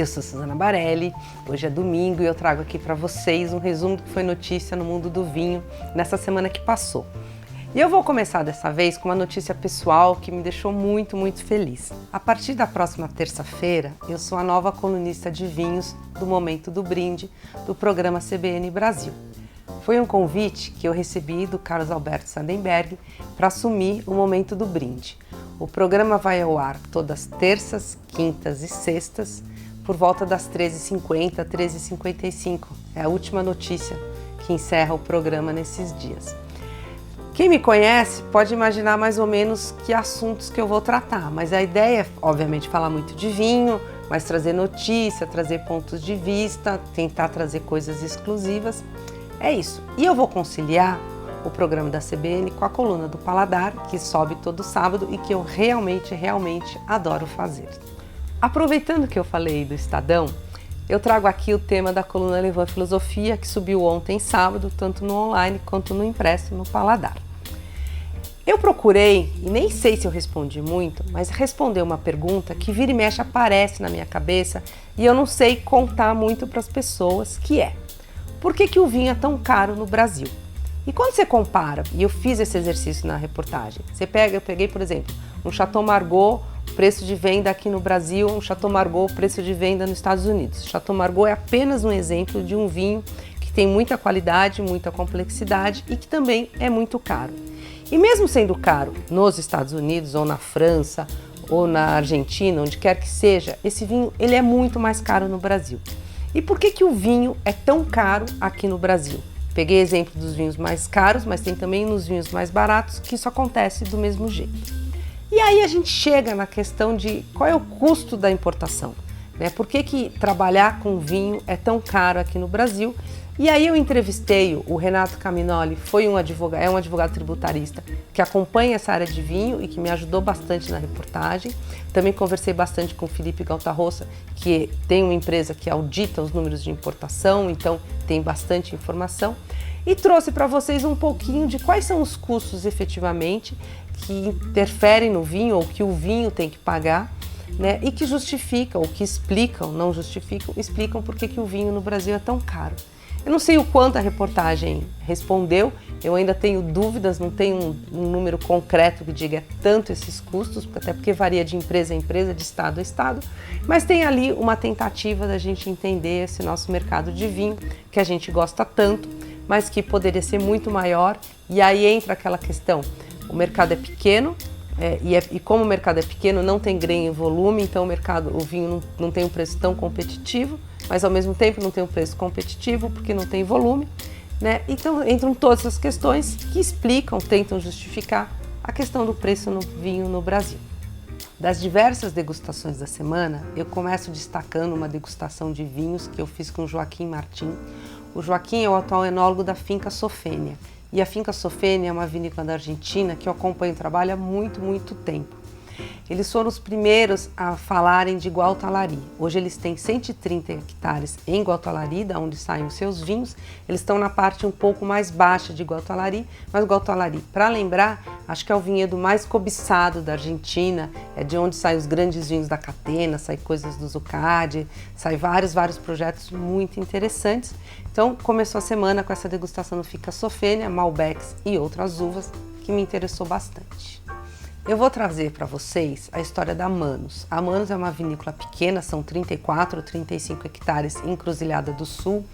Eu sou Suzana Barelli, hoje é domingo e eu trago aqui para vocês um resumo do que foi notícia no mundo do vinho nessa semana que passou. E eu vou começar dessa vez com uma notícia pessoal que me deixou muito feliz. A partir da próxima terça-feira, eu sou a nova colunista de vinhos do Momento do Brinde do programa CBN Brasil. Foi um convite que eu recebi do Carlos Alberto Sardenberg para assumir o Momento do Brinde. O programa vai ao ar todas terças, quintas e sextas, por volta das 13h50, 13h55. É a última notícia que encerra o programa nesses dias. Quem me conhece pode imaginar mais ou menos que assuntos que eu vou tratar, mas a ideia é, obviamente, falar muito de vinho, mas trazer notícia, trazer pontos de vista, tentar trazer coisas exclusivas. É isso. E eu vou conciliar o programa da CBN com a coluna do Paladar, que sobe todo sábado e que eu realmente adoro fazer. Aproveitando que eu falei do Estadão, eu trago aqui o tema da coluna Levant Filosofia, que subiu ontem sábado, tanto no online quanto no impresso no Paladar. Eu procurei, e nem sei se eu respondi muito, mas responder uma pergunta que vira e mexe aparece na minha cabeça e eu não sei contar muito para as pessoas, que é: por que o vinho é tão caro no Brasil? E quando você compara, e eu fiz esse exercício na reportagem, eu peguei, por exemplo, um Chateau Margaux, preço de venda aqui no Brasil, um Chateau Margaux, preço de venda nos Estados Unidos. Chateau Margaux é apenas um exemplo de um vinho que tem muita qualidade, muita complexidade e que também é muito caro. E mesmo sendo caro nos Estados Unidos, ou na França, ou na Argentina, onde quer que seja, esse vinho ele é muito mais caro no Brasil. E por que o vinho é tão caro aqui no Brasil? Peguei exemplo dos vinhos mais caros, mas tem também nos vinhos mais baratos que isso acontece do mesmo jeito. E aí a gente chega na questão de qual é o custo da importação, né? Por que trabalhar com vinho é tão caro aqui no Brasil? E aí eu entrevistei o Renato Caminoli, é um advogado tributarista que acompanha essa área de vinho e que me ajudou bastante na reportagem. Também conversei bastante com o Felipe Galtarrossa, que tem uma empresa que audita os números de importação, então tem bastante informação. E trouxe para vocês um pouquinho de quais são os custos efetivamente que interferem no vinho ou que o vinho tem que pagar, né? E que justificam, ou que explicam, não justificam, explicam por que o vinho no Brasil é tão caro. Eu não sei o quanto a reportagem respondeu, eu ainda tenho dúvidas, não tenho um número concreto que diga tanto esses custos, até porque varia de empresa a empresa, de estado a estado, mas tem ali uma tentativa da gente entender esse nosso mercado de vinho, que a gente gosta tanto, mas que poderia ser muito maior, e aí entra aquela questão: o mercado é pequeno, e como o mercado é pequeno, não tem ganho em volume, então o vinho não tem um preço tão competitivo, mas ao mesmo tempo não tem um preço competitivo porque não tem volume, né? Então entram todas essas questões que explicam, tentam justificar a questão do preço no vinho no Brasil. Das diversas degustações da semana, eu começo destacando uma degustação de vinhos que eu fiz com o Joaquim Martim. O Joaquim é o atual enólogo da Finca Sofênia. E a Finca Sofênia é uma vinícola da Argentina que eu acompanho e trabalho há muito tempo. Eles foram os primeiros a falarem de Gualtalari. Hoje eles têm 130 hectares em Gualtalari, da onde saem os seus vinhos. Eles estão na parte um pouco mais baixa de Gualtalari, mas Gualtalari, para lembrar, acho que é o vinhedo mais cobiçado da Argentina, é de onde saem os grandes vinhos da Catena, saem coisas do Zuccardi, saem vários projetos muito interessantes. Então começou a semana com essa degustação no Finca Sofênia, Malbecs e outras uvas, que me interessou bastante. Eu vou trazer para vocês a história da Manus. A Manus é uma vinícola pequena, são 34 ou 35 hectares em Encruzilhada do Sul,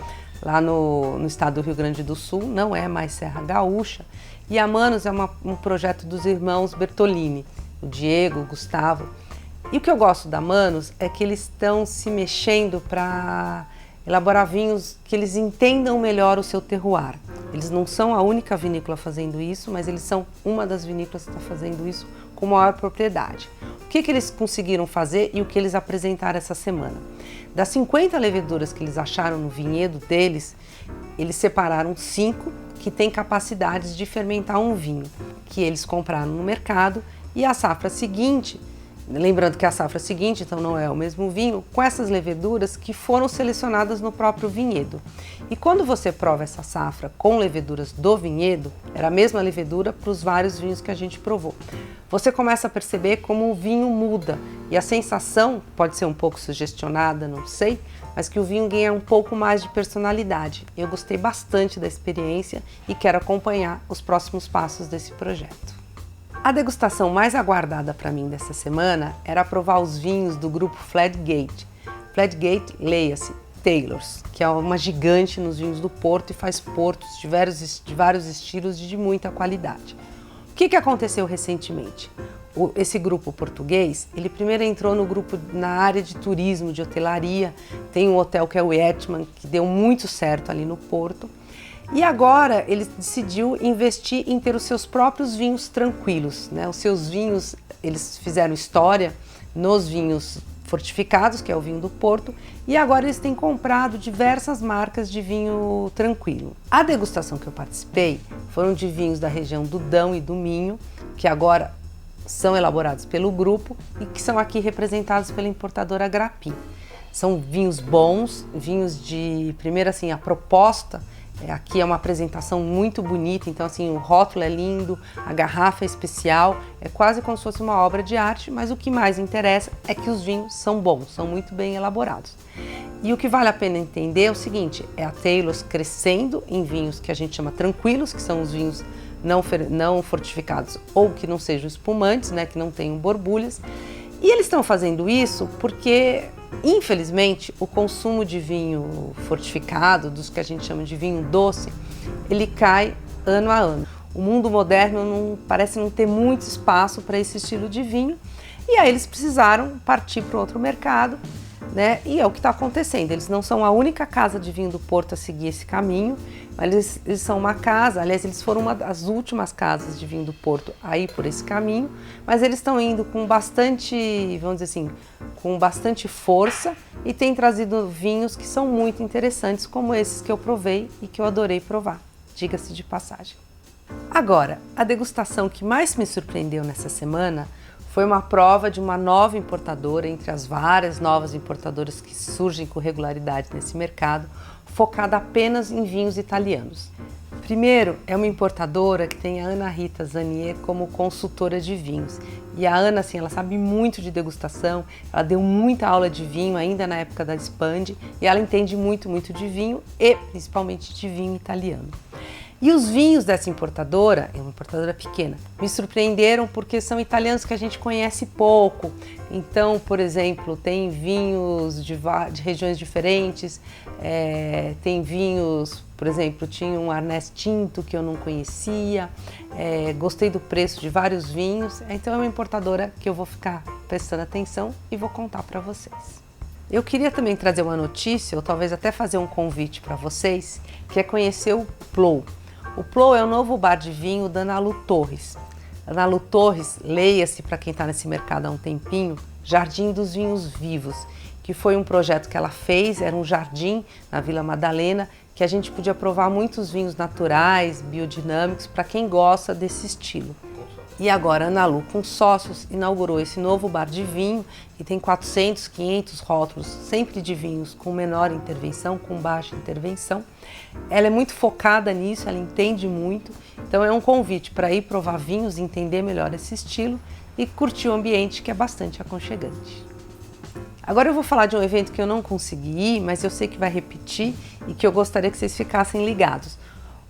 lá no estado do Rio Grande do Sul, não é mais Serra Gaúcha. E a Manus é um projeto dos irmãos Bertolini, o Diego, o Gustavo. E o que eu gosto da Manus é que eles estão se mexendo para elaborar vinhos que eles entendam melhor o seu terroir. Eles não são a única vinícola fazendo isso, mas eles são uma das vinícolas que está fazendo isso com maior propriedade. O que eles conseguiram fazer e o que eles apresentaram essa semana? Das 50 leveduras que eles acharam no vinhedo deles, eles separaram 5 que têm capacidades de fermentar um vinho, que eles compraram no mercado, e a safra seguinte lembrando que a safra seguinte, então não é o mesmo vinho, com essas leveduras que foram selecionadas no próprio vinhedo. E quando você prova essa safra com leveduras do vinhedo, era a mesma levedura para os vários vinhos que a gente provou. Você começa a perceber como o vinho muda e a sensação pode ser um pouco sugestionada, não sei, mas que o vinho ganha um pouco mais de personalidade. Eu gostei bastante da experiência e quero acompanhar os próximos passos desse projeto. A degustação mais aguardada para mim dessa semana era provar os vinhos do grupo Fladgate. Fladgate, leia-se, Taylors, que é uma gigante nos vinhos do Porto e faz portos de vários estilos e de muita qualidade. O que aconteceu recentemente? Esse grupo português, ele primeiro entrou no grupo na área de turismo, de hotelaria, tem um hotel que é o Etman, que deu muito certo ali no Porto, e agora ele decidiu investir em ter os seus próprios vinhos tranquilos, né? Os seus vinhos, eles fizeram história nos vinhos fortificados, que é o vinho do Porto, e agora eles têm comprado diversas marcas de vinho tranquilo. A degustação que eu participei foram de vinhos da região do Dão e do Minho, que agora são elaborados pelo grupo e que são aqui representados pela importadora Grapin. São vinhos bons, vinhos de, primeiro assim, a proposta, aqui é uma apresentação muito bonita, então assim, o rótulo é lindo, a garrafa é especial, é quase como se fosse uma obra de arte, mas o que mais interessa é que os vinhos são bons, são muito bem elaborados. E o que vale a pena entender é o seguinte, é a Taylors crescendo em vinhos que a gente chama tranquilos, que são os vinhos não fortificados ou que não sejam espumantes, né, que não tenham borbulhas. E eles estão fazendo isso porque, infelizmente, o consumo de vinho fortificado, dos que a gente chama de vinho doce, ele cai ano a ano. O mundo moderno parece não ter muito espaço para esse estilo de vinho e aí eles precisaram partir para outro mercado, né? E é o que está acontecendo. Eles não são a única casa de vinho do Porto a seguir esse caminho, mas eles são uma casa, aliás, eles foram uma das últimas casas de vinho do Porto a ir por esse caminho, mas eles estão indo com bastante, vamos dizer assim, com bastante força e têm trazido vinhos que são muito interessantes, como esses que eu provei e que eu adorei provar, diga-se de passagem. Agora, a degustação que mais me surpreendeu nessa semana foi uma prova de uma nova importadora, entre as várias novas importadoras que surgem com regularidade nesse mercado, focada apenas em vinhos italianos. Primeiro, é uma importadora que tem a Ana Rita Zanier como consultora de vinhos. E a Ana, assim, ela sabe muito de degustação, ela deu muita aula de vinho ainda na época da Expande e ela entende muito de vinho e principalmente de vinho italiano. E os vinhos dessa importadora, é uma importadora pequena, me surpreenderam porque são italianos que a gente conhece pouco. Então, por exemplo, tem vinhos de regiões diferentes, tem vinhos, por exemplo, tinha um Arnés Tinto que eu não conhecia, gostei do preço de vários vinhos, então é uma importadora que eu vou ficar prestando atenção e vou contar para vocês. Eu queria também trazer uma notícia, ou talvez até fazer um convite para vocês, que é conhecer o Plou. O Plou é o novo bar de vinho da Ana Lu Torres. Ana Lu Torres, leia-se para quem está nesse mercado há um tempinho, Jardim dos Vinhos Vivos, que foi um projeto que ela fez, era um jardim na Vila Madalena, que a gente podia provar muitos vinhos naturais, biodinâmicos, para quem gosta desse estilo. E agora a Ana Lu, com sócios, inaugurou esse novo bar de vinho, que tem 400, 500 rótulos, sempre de vinhos com menor intervenção, com baixa intervenção. Ela é muito focada nisso, ela entende muito, então é um convite para ir provar vinhos, entender melhor esse estilo e curtir o ambiente, que é bastante aconchegante. Agora eu vou falar de um evento que eu não consegui ir, mas eu sei que vai repetir e que eu gostaria que vocês ficassem ligados.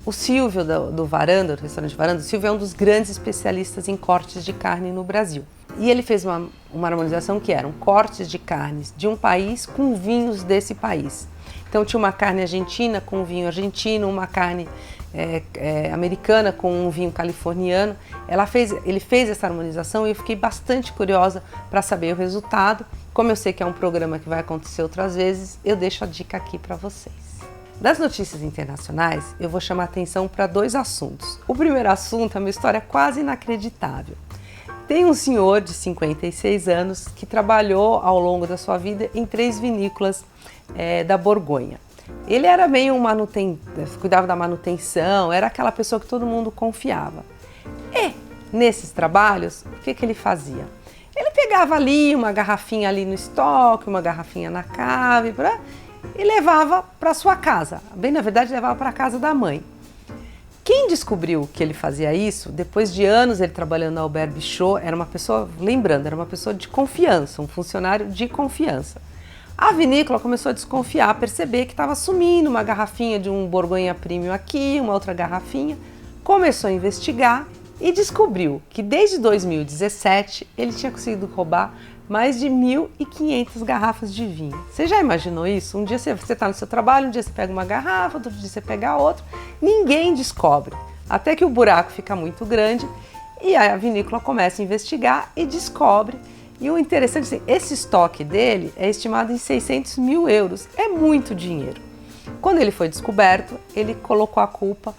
O Silvio do Varanda, do restaurante Varanda, o Silvio é um dos grandes especialistas em cortes de carne no Brasil. E ele fez uma harmonização que eram cortes de carnes de um país com vinhos desse país. Então tinha uma carne argentina com um vinho argentino, uma carne americana com um vinho californiano. Ele fez essa harmonização e eu fiquei bastante curiosa para saber o resultado. Como eu sei que é um programa que vai acontecer outras vezes, eu deixo a dica aqui para vocês. Das notícias internacionais, eu vou chamar a atenção para dois assuntos. O primeiro assunto é uma história quase inacreditável. Tem um senhor de 56 anos que trabalhou ao longo da sua vida em 3 vinícolas da Borgonha. Ele era meio cuidava da manutenção, era aquela pessoa que todo mundo confiava. E nesses trabalhos, o que ele fazia? Ele pegava ali uma garrafinha ali no estoque, uma garrafinha na cave, e levava para sua casa. Bem, na verdade, levava para a casa da mãe. Quem descobriu que ele fazia isso, depois de anos ele trabalhando na Albert Bichot, era uma pessoa, lembrando, era uma pessoa de confiança, um funcionário de confiança. A vinícola começou a desconfiar, a perceber que estava sumindo uma garrafinha de um Borgonha Premium aqui, uma outra garrafinha. Começou a investigar e descobriu que desde 2017 ele tinha conseguido roubar mais de 1.500 garrafas de vinho. Você já imaginou isso? Um dia você está no seu trabalho, um dia você pega uma garrafa, outro dia você pega outra, ninguém descobre. Até que o buraco fica muito grande e a vinícola começa a investigar e descobre. E o interessante é que esse estoque dele é estimado em 600 mil euros. É muito dinheiro. Quando ele foi descoberto, ele colocou a culpa,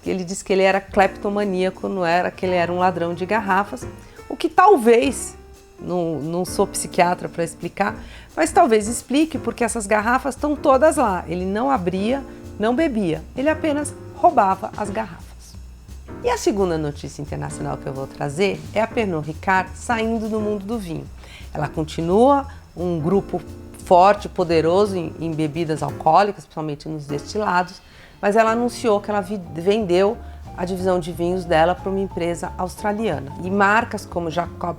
ele disse que ele era cleptomaníaco, não era que ele era um ladrão de garrafas, o que talvez, não sou psiquiatra para explicar, mas talvez explique porque essas garrafas estão todas lá. Ele não abria, não bebia, ele apenas roubava as garrafas. E a segunda notícia internacional que eu vou trazer é a Pernod Ricard saindo do mundo do vinho. Ela continua um grupo forte, poderoso em bebidas alcoólicas, principalmente nos destilados, mas ela anunciou que ela vendeu a divisão de vinhos dela para uma empresa australiana. E marcas como Jacob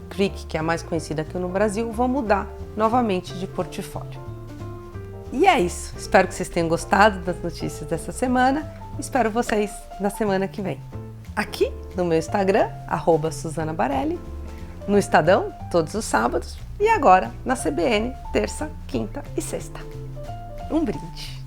Creek, que é a mais conhecida aqui no Brasil, vão mudar novamente de portfólio. E é isso. Espero que vocês tenham gostado das notícias dessa semana. Espero vocês na semana que vem. Aqui no meu Instagram, @SuzanaBarelli, no Estadão, todos os sábados, e agora na CBN, terça, quinta e sexta. Um brinde!